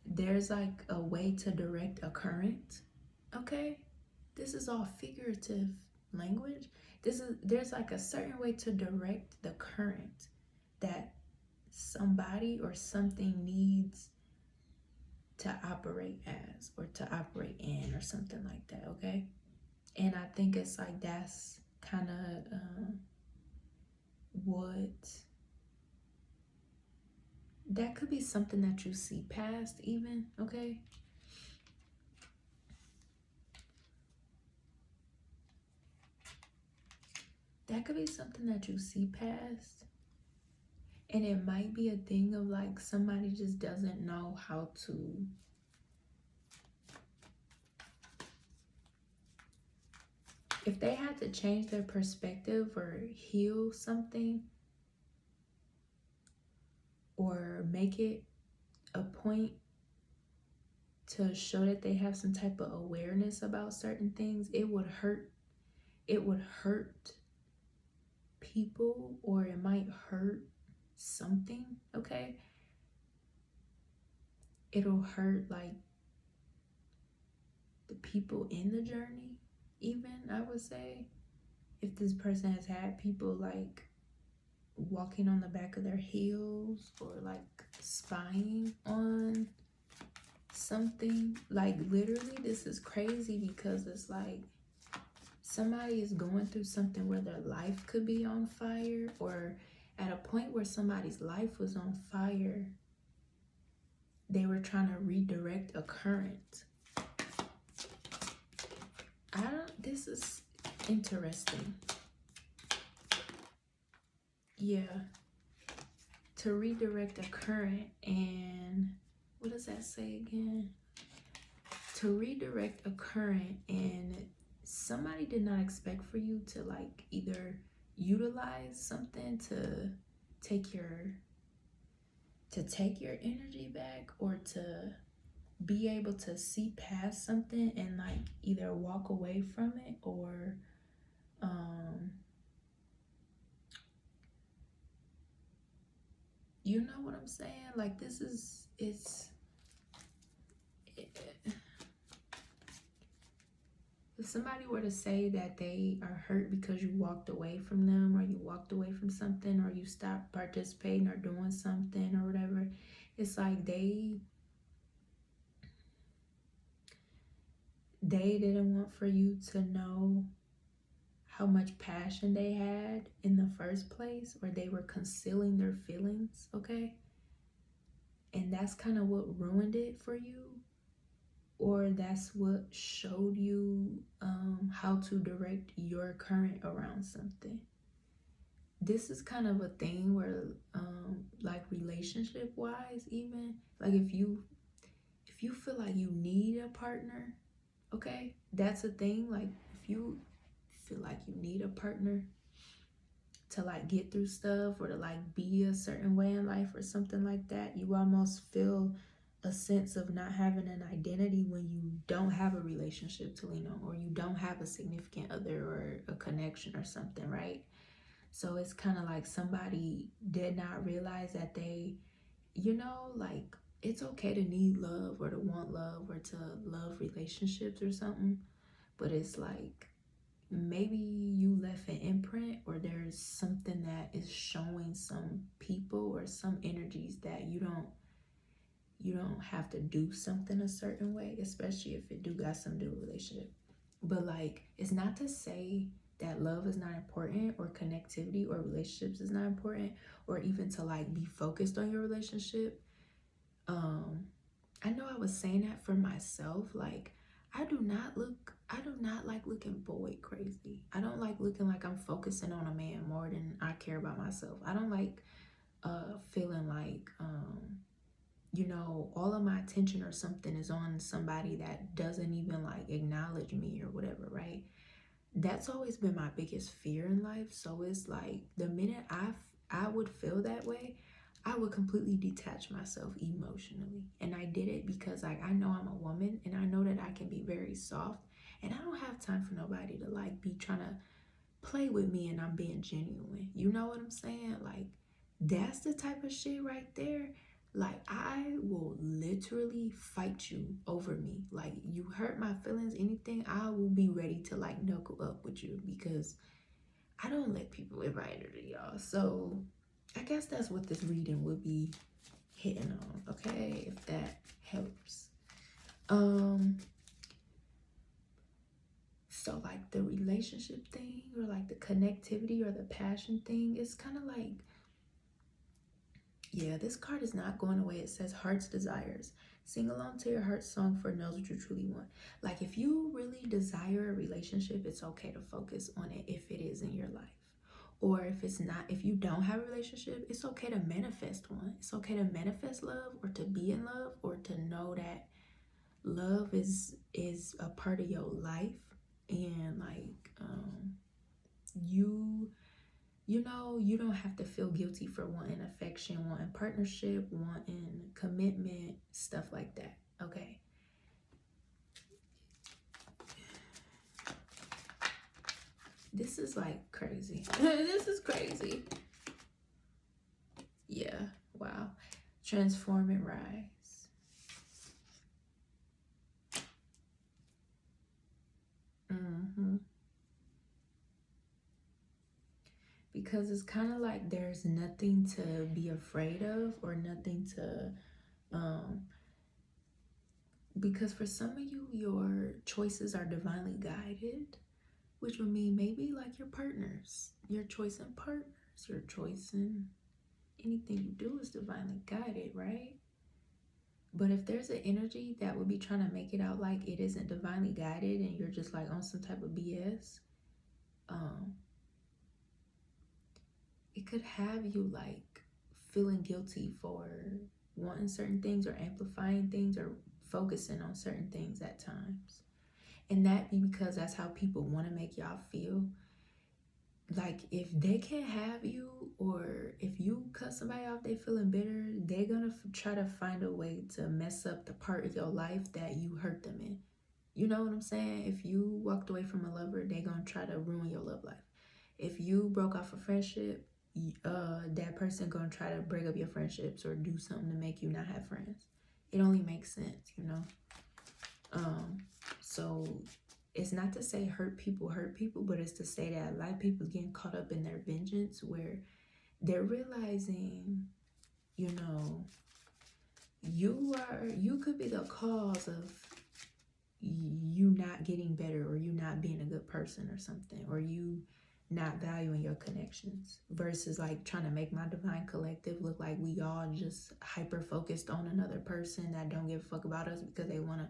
There's like a way to direct a current. Okay, this is all figurative language. There's like a certain way to direct the current that somebody or something needs to operate as, or to operate in, or something like that. Okay, and I think it's like that's kind of what that could be something that you see past even, okay? That could be something that you see past. And it might be a thing of like somebody just doesn't know how to if they had to change their perspective or heal something or make it a point to show that they have some type of awareness about certain things, it would hurt people, or it might hurt something, okay? It'll hurt like the people in the journey, even, I would say. If this person has had people like walking on the back of their heels or like spying on something, like literally this is crazy, because it's like somebody is going through something where their life could be on fire, or at a point where somebody's life was on fire, they were trying to redirect a current. This is interesting. Yeah, to redirect a current. And what does that say again? To redirect a current, and somebody did not expect for you to like either utilize something to take your energy back, or to be able to see past something and like either walk away from it, or you know what I'm saying? Like this is, if somebody were to say that they are hurt because you walked away from them, or you walked away from something, or you stopped participating or doing something or whatever, it's like they didn't want for you to know how much passion they had in the first place, or they were concealing their feelings, okay? And that's kind of what ruined it for you, or that's what showed you how to direct your current around something. This is kind of a thing where like relationship wise, even like if you feel like you need a partner, okay, that's a thing. Like if you feel like you need a partner to like get through stuff, or to like be a certain way in life or something like that, you almost feel a sense of not having an identity when you don't have a relationship to lean on, or you don't have a significant other or a connection or something, right? So it's kind of like somebody did not realize that they, you know, like it's okay to need love, or to want love, or to love relationships or something, but it's like maybe you left an imprint, or there's something that is showing some people or some energies that you don't have to do something a certain way, especially if it do got something to do with relationship. But like, it's not to say that love is not important, or connectivity or relationships is not important, or even to like be focused on your relationship. I know I was saying that for myself. Like, I do not like looking boy crazy. I don't like looking like I'm focusing on a man more than I care about myself. I don't like feeling like you know, all of my attention or something is on somebody that doesn't even like acknowledge me or whatever, right? That's always been my biggest fear in life. So it's like the minute I would feel that way, I would completely detach myself emotionally. And I did it because like I know I'm a woman, and I know that I can be very soft, and I don't have time for nobody to like be trying to play with me and I'm being genuine. You know what I'm saying? Like that's the type of shit right there. Like I will literally fight you over me. Like you hurt my feelings, anything, I will be ready to like knuckle up with you, because I don't let people in my energy, y'all. So I guess that's what this reading would be hitting on, okay, if that helps. So like the relationship thing, or like the connectivity or the passion thing, it's kind of like Yeah, this card is not going away. It says heart's desires. Sing along to your heart song for knows what you truly want. Like, if you really desire a relationship, it's okay to focus on it if it is in your life. Or if it's not, if you don't have a relationship, it's okay to manifest one. It's okay to manifest love, or to be in love, or to know that love is a part of your life. And like, you know, you don't have to feel guilty for wanting affection, wanting partnership, wanting commitment, stuff like that. Okay. This is like crazy. This is crazy. Yeah. Wow. Transform and rise. Because it's kind of like there's nothing to be afraid of, or nothing to because for some of you, your choices are divinely guided, which would mean maybe like your partners, your choice in partners, your choice in anything you do is divinely guided, right? But if there's an energy that would be trying to make it out like it isn't divinely guided and you're just like on some type of BS, it could have you like feeling guilty for wanting certain things, or amplifying things, or focusing on certain things at times. And that be because that's how people want to make y'all feel. Like, if they can't have you, or if you cut somebody off, they feeling bitter, they're gonna try to find a way to mess up the part of your life that you hurt them in. You know what I'm saying? If you walked away from a lover, they're gonna try to ruin your love life. If you broke off a friendship, that person gonna try to break up your friendships or do something to make you not have friends. It only makes sense, you know? So it's not to say hurt people, but it's to say that a lot of people getting caught up in their vengeance, where they're realizing, you know, you could be the cause of you not getting better, or you not being a good person or something, or you not valuing your connections, versus like trying to make my divine collective look like we all just hyper focused on another person that don't give a fuck about us because they want to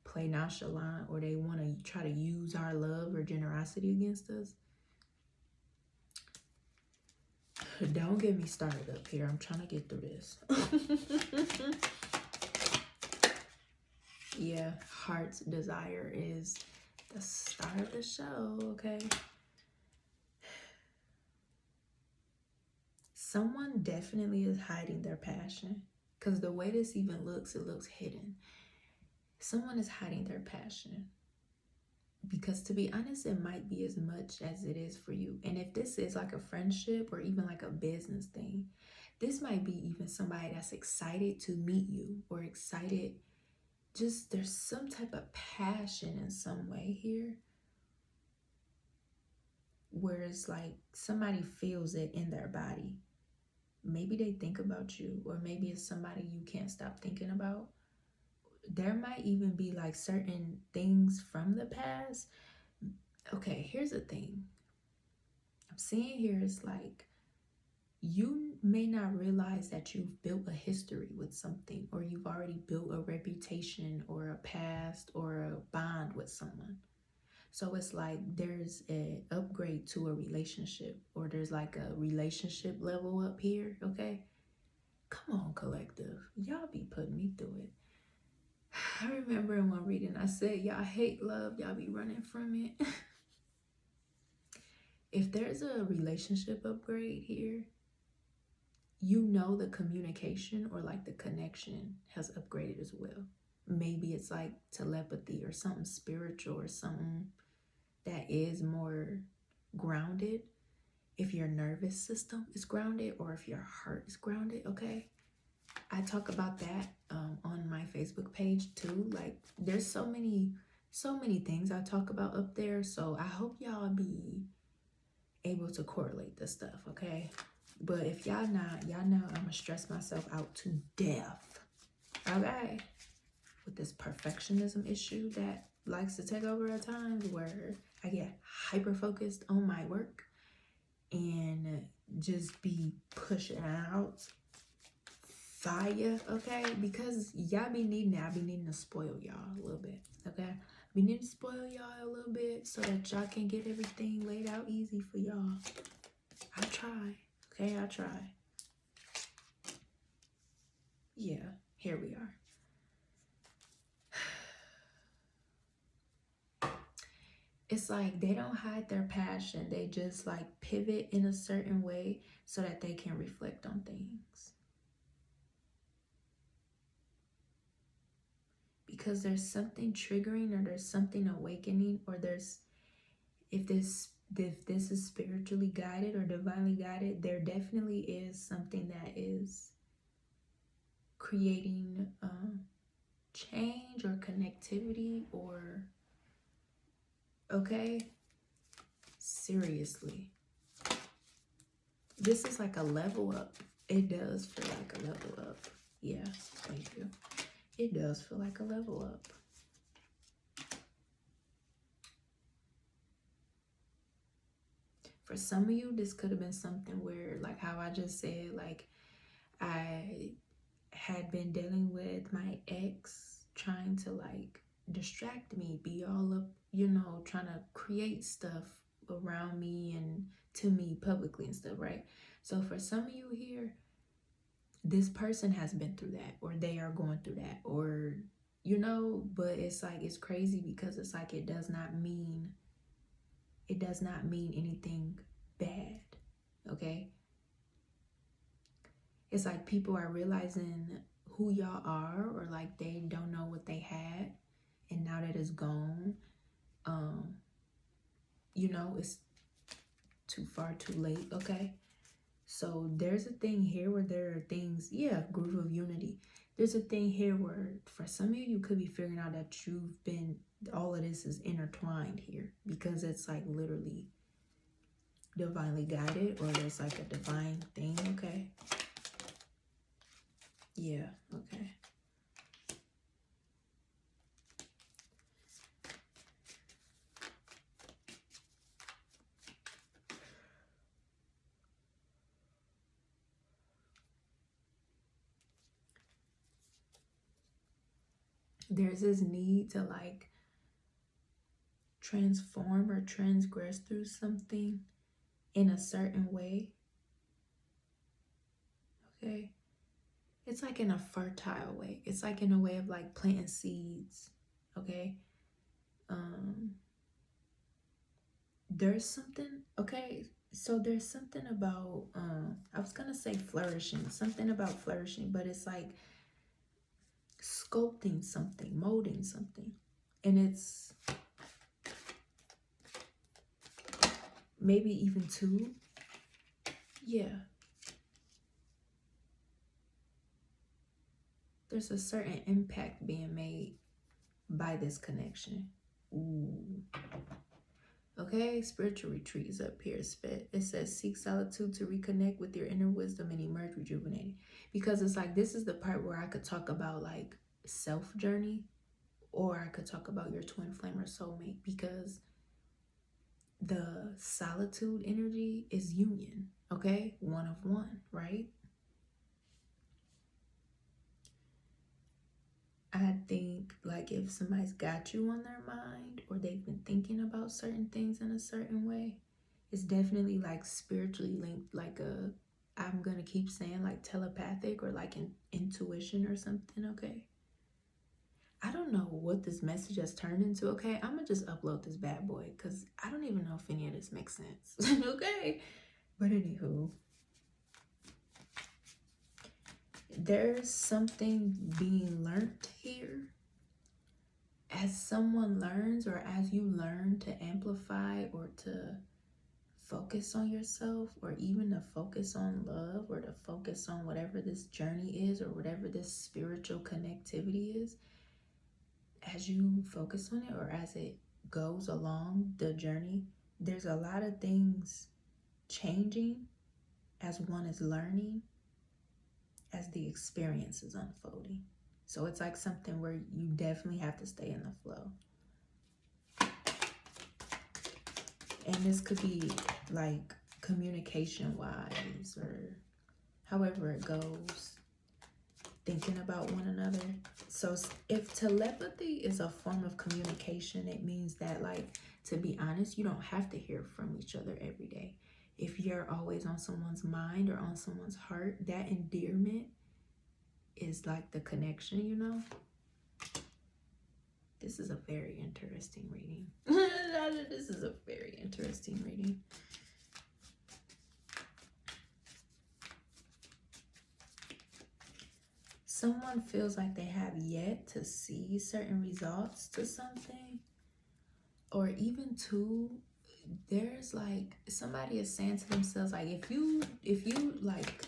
play nonchalant, or they want to try to use our love or generosity against us. Don't get me started up here. I'm trying to get through this. Yeah, heart's desire is the start of the show, okay? Someone definitely is hiding their passion, because the way this even looks, it looks hidden. Someone is hiding their passion, because to be honest, it might be as much as it is for you. And if this is like a friendship or even like a business thing, this might be even somebody that's excited to meet you, or excited, just there's some type of passion in some way here, where it's like somebody feels it in their body. Maybe they think about you, or maybe it's somebody you can't stop thinking about. There might even be like certain things from the past. Okay, here's the thing. I'm seeing here is like, you may not realize that you've built a history with something, or you've already built a reputation or a past or a bond with someone. So it's like there's an upgrade to a relationship, or there's like a relationship level up here, okay? Come on, collective. Y'all be putting me through it. I remember in one reading I said, y'all hate love, y'all be running from it. If there's a relationship upgrade here, you know the communication or like the connection has upgraded as well. Maybe it's like telepathy or something spiritual, or something that is more grounded. If your nervous system is grounded, or if your heart is grounded, okay? I talk about that on my Facebook page too. Like, there's so many things I talk about up there. So I hope y'all be able to correlate this stuff, okay? But if y'all not, y'all know I'm gonna stress myself out to death, okay? With this perfectionism issue that likes to take over at times, where I get hyper focused on my work and just be pushing out fire, okay? Because y'all be needing it. I be needing to spoil y'all a little bit, okay? We need to spoil y'all a little bit so that y'all can get everything laid out easy for y'all. I try, okay? I try. Yeah, here we are. It's like they don't hide their passion. They just like pivot in a certain way so that they can reflect on things. Because there's something triggering, or there's something awakening, or if this is spiritually guided or divinely guided, there definitely is something that is creating change or connectivity, or okay, seriously, this is like a level up. It does feel like a level up. Yeah, thank you. It does feel like a level up. For some of you, this could have been something where, like how I just said, like I had been dealing with my ex trying to like distract me, be all up, you know, trying to create stuff around me and to me publicly and stuff, right? So for some of you here, this person has been through that, or they are going through that, or, you know, but it's like, it's crazy because it's like, it does not mean anything bad, okay? It's like people are realizing who y'all are, or like they don't know what they had, and now that it's gone, you know, it's too far too late, okay? So there's a thing here where there are things, yeah, groove of unity. There's a thing here where for some of you, you could be figuring out that you've been, all of this is intertwined here, because it's like literally divinely guided, or there's like a divine thing, okay? Yeah, okay. There's this need to like transform or transgress through something in a certain way, okay? It's like in a fertile way. It's like in a way of like planting seeds, okay? There's something, okay? So there's something about, I was gonna say flourishing, something about flourishing, but it's like sculpting something, molding something. And it's maybe even two. Yeah. There's a certain impact being made by this connection. Ooh. Okay, spiritual retreats up here. It says, seek solitude to reconnect with your inner wisdom and emerge rejuvenated. Because it's like, this is the part where I could talk about like self journey, or I could talk about your twin flame or soulmate, because the solitude energy is union, okay? One of one, right? I think like if somebody's got you on their mind, or they've been thinking about certain things in a certain way, it's definitely like spiritually linked, like I'm gonna keep saying like telepathic, or like an intuition or something, okay? I don't know what this message has turned into, okay? I'm gonna just upload this bad boy because I don't even know if any of this makes sense, okay? But anywho, there's something being learned here. As someone learns, or as you learn to amplify or to focus on yourself, or even to focus on love, or to focus on whatever this journey is, or whatever this spiritual connectivity is, as you focus on it, or as it goes along the journey, there's a lot of things changing as one is learning, as the experience is unfolding. So it's like something where you definitely have to stay in the flow. And this could be like communication wise, or however it goes. thinking about one another. So if telepathy is a form of communication, it means that, like, to be honest, you don't have to hear from each other every day. If you're always on someone's mind or on someone's heart, that endearment is like the connection, you know? This is a very interesting reading. This is a very interesting reading. Someone feels like they have yet to see certain results to something. Or even too, there's like, somebody is saying to themselves, like, if you like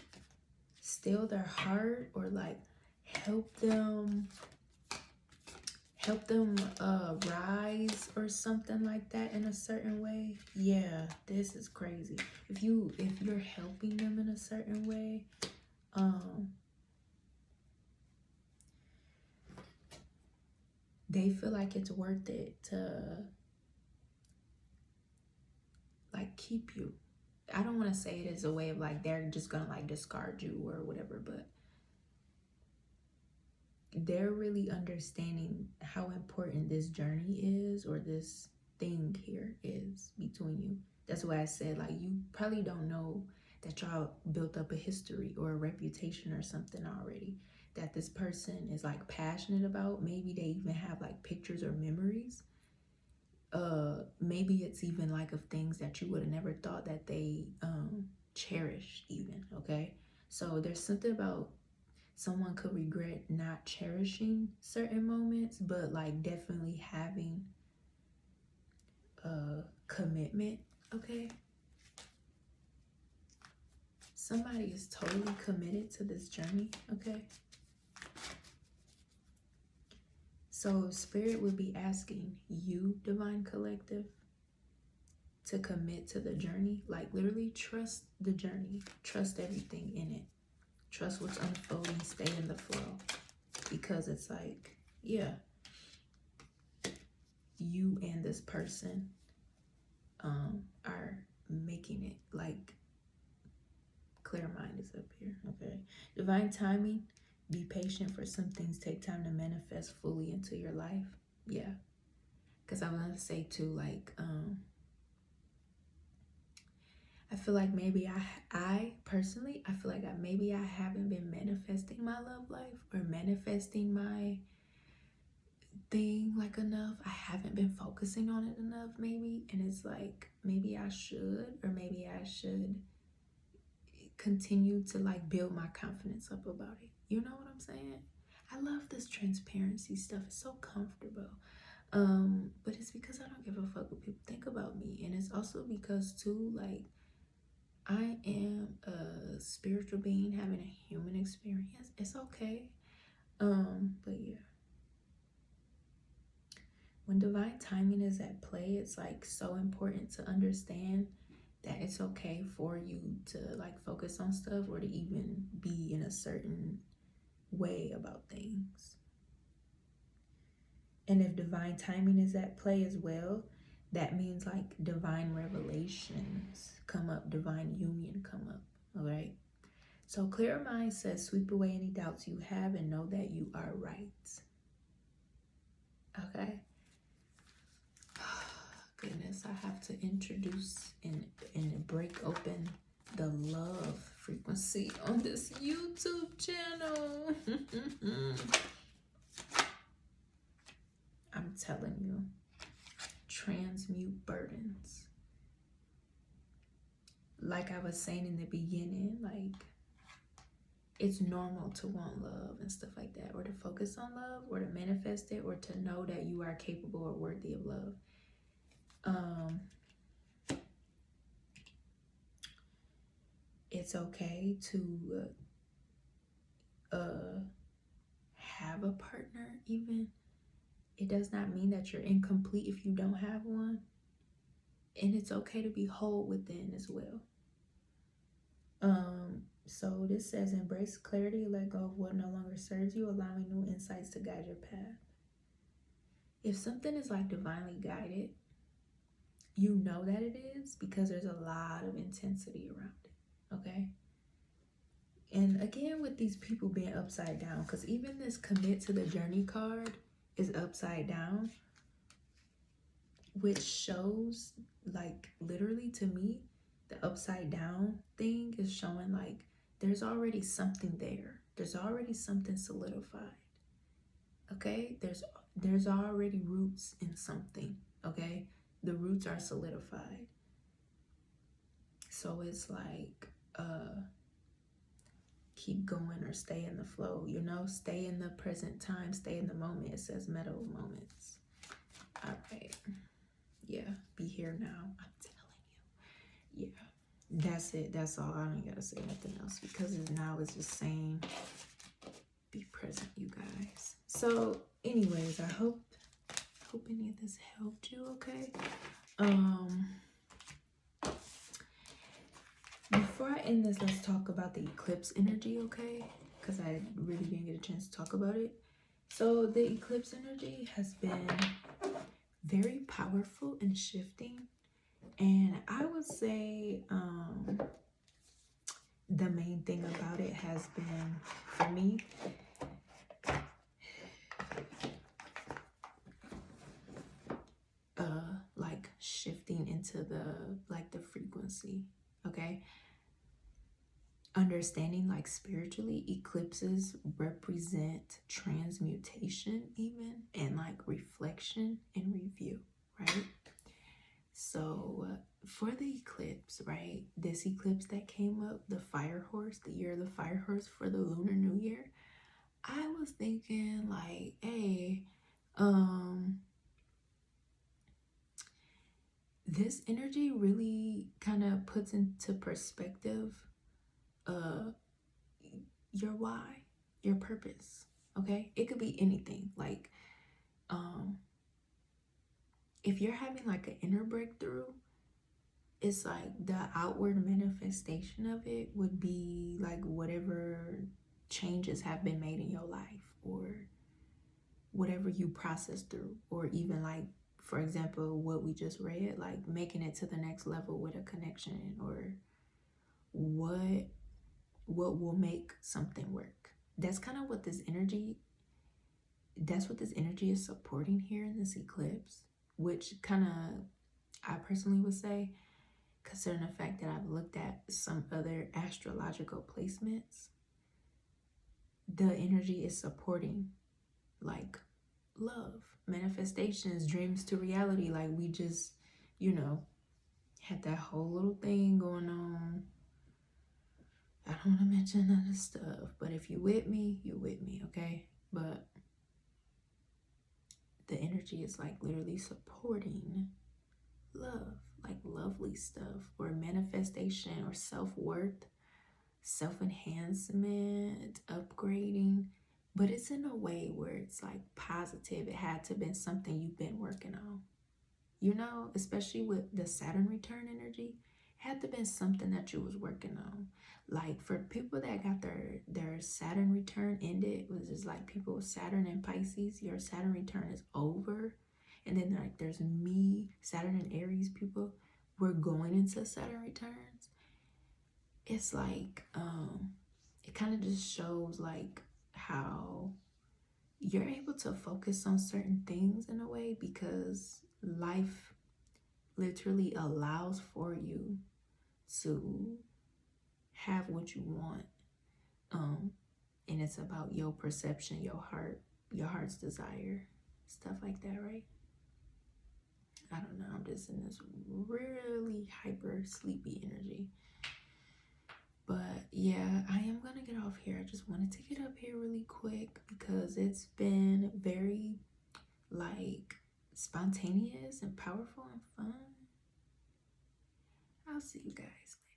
steal their heart or like help them rise or something like that in a certain way, yeah, this is crazy. If you're helping them in a certain way, they feel like it's worth it to like keep you. I don't want to say it as a way of like they're just gonna like discard you or whatever, but they're really understanding how important this journey is, or this thing here is between you. That's why I said, like, you probably don't know that y'all built up a history or a reputation or something already that this person is like passionate about. Maybe they even have like pictures or memories. Maybe it's even like of things that you would have never thought that they cherished even, okay? So there's something about someone could regret not cherishing certain moments, but like definitely having a commitment, okay? Somebody is totally committed to this journey, okay? So Spirit would be asking you, Divine Collective, to commit to the journey. Like literally trust the journey. Trust everything in it. Trust what's unfolding. Stay in the flow. Because it's like, yeah, you and this person are making it. Like, clear mind is up here, okay? Divine timing. Be patient, for some things take time to manifest fully into your life. Yeah. Because I want to say too, like, I feel like maybe I personally, I feel like maybe I haven't been manifesting my love life or manifesting my thing like enough. I haven't been focusing on it enough maybe. And it's like, maybe I should, or maybe I should continue to like build my confidence up about it. You know what I'm saying? I love this transparency stuff. It's so comfortable. But it's because I don't give a fuck what people think about me. And it's also because too, like, I am a spiritual being having a human experience. It's okay. But yeah. When divine timing is at play, it's like so important to understand that it's okay for you to like focus on stuff or to even be in a certain way about things. And if divine timing is at play as well, that means like divine revelations come up, divine union come up, all right? So Clear Mind says, sweep away any doubts you have and know that you are right. Okay? Goodness, I have to introduce and break open the love frequency on this YouTube channel. I'm telling you, transmute burdens. Like I was saying in the beginning, like, it's normal to want love and stuff like that, or to focus on love, or to manifest it, or to know that you are capable or worthy of love. It's okay to have a partner even. It does not mean that you're incomplete if you don't have one. And it's okay to be whole within as well. So this says, embrace clarity, let go of what no longer serves you, allowing new insights to guide your path. If something is like divinely guided, you know that it is because there's a lot of intensity around it, okay? And again, with these people being upside down, because even this commit to the journey card is upside down, which shows, like, literally to me, the upside down thing is showing like there's already something there. There's already something solidified. Okay? There's already roots in something. Okay? The roots are solidified. So it's like, keep going or stay in the flow, you know, stay in the present time, stay in the moment. It says meadow moments. All right. Yeah, be here now. I'm telling you. Yeah, that's it. That's all. I don't gotta say nothing else because now it's just saying be present, you guys. So anyways, I hope any of this helped you. Okay. Before I end this, let's talk about the eclipse energy, okay? Because I really didn't get a chance to talk about it. So the eclipse energy has been very powerful and shifting. And I would say the main thing about it has been, for me, like shifting into the frequency, okay? Understanding, like, spiritually, eclipses represent transmutation even, and like reflection and review, right? So for the eclipse, right, this eclipse that came up, the fire horse, the year of the fire horse for the Lunar New Year, I was thinking like, hey, this energy really kind of puts into perspective your why, your purpose. Okay, it could be anything. Like if you're having like an inner breakthrough, it's like the outward manifestation of it would be like whatever changes have been made in your life, or whatever you process through, or even like, for example, what we just read, like making it to the next level with a connection, or what will make something work. That's kind of what this energy, that's what this energy is supporting here in this eclipse, which kind of, I personally would say, considering the fact that I've looked at some other astrological placements, the energy is supporting like love, manifestations, dreams to reality. Like we just, you know, had that whole little thing going on. I don't want to mention other stuff, but if you with me, you with me, okay? But the energy is like literally supporting love, like lovely stuff, or manifestation, or self-worth, self-enhancement, upgrading. But it's in a way where it's like positive. It had to have been something you've been working on, you know, especially with the Saturn return energy. It had to have been something that you was working on. Like for people that got their Saturn return ended, it was just like people with Saturn and Pisces, your Saturn return is over. And then like there's me, Saturn and Aries people, we're going into Saturn returns. It's like it kind of just shows like how you're able to focus on certain things in a way, because life literally allows for you to have what you want, and it's about your perception, your heart's desire, stuff like that, right? I don't know, I'm just in this really hyper sleepy energy. But yeah, I am gonna get off here. I just wanted to get up here really quick because it's been very like spontaneous and powerful and fun. I'll see you guys later.